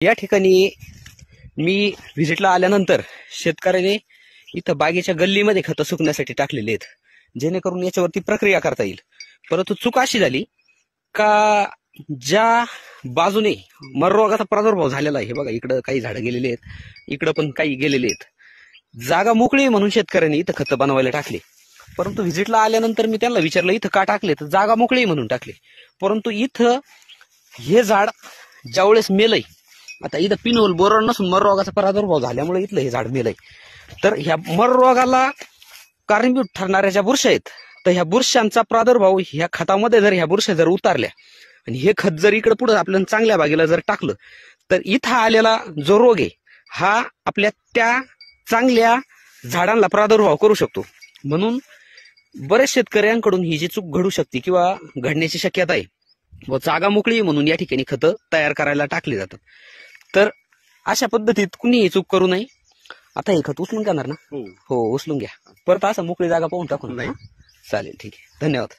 या ठिकाणी मी व्हिजिटला आल्यानंतर शेतकऱ्याने इथं बागेच्या गल्लीमध्ये खतं सुकण्यासाठी टाकलेले आहेत, जेणेकरून याच्यावरती प्रक्रिया करता येईल. परंतु चूक अशी झाली का ज्या बाजूने मर रोगाचा प्रादुर्भाव झालेला आहे, हे बघा इकडं काही झाडं गेलेली आहेत, इकडं पण काही गेलेले आहेत. जागा मोकळी म्हणून शेतकऱ्यांनी इथं खतं बनवायला टाकले. परंतु व्हिजिटला आल्यानंतर मी त्यांना विचारलं इथं का टाकले, तर जागा मोकळी म्हणून टाकले. परंतु इथं हे झाड ज्यावेळेस मेलय, आता इथं पिनोल बोरॉन नसून मर रोगाचा प्रादुर्भाव झाल्यामुळे इथलं हे झाड मेलय. तर ह्या मर रोगाला कारणीभूत ठरणाऱ्या ज्या बुरशी आहेत, तर ह्या बुरशांचा प्रादुर्भाव ह्या खतामध्ये जर ह्या बुरश्या जर उतारल्या आणि हे खत जर इकडे पुढे आपल्या चांगल्या बागेला जर टाकलं, तर इथं आलेला जो रोग आहे हा आपल्या त्या चांगल्या झाडांना प्रादुर्भाव करू शकतो. म्हणून बरेच शेतकऱ्यांकडून ही जी चूक घडू शकते किंवा घडण्याची शक्यता आहे, व जागा मोकळी म्हणून या ठिकाणी खतं तयार करायला टाकली जातात. तर अशा पद्धतीत कुणीही चूक करू नये. आता हे खत उचलून घेणार ना? हो, उचलून घ्या. परत असं मोकळी जागा पाहून टाकून. चालेल, ठीक आहे, धन्यवाद.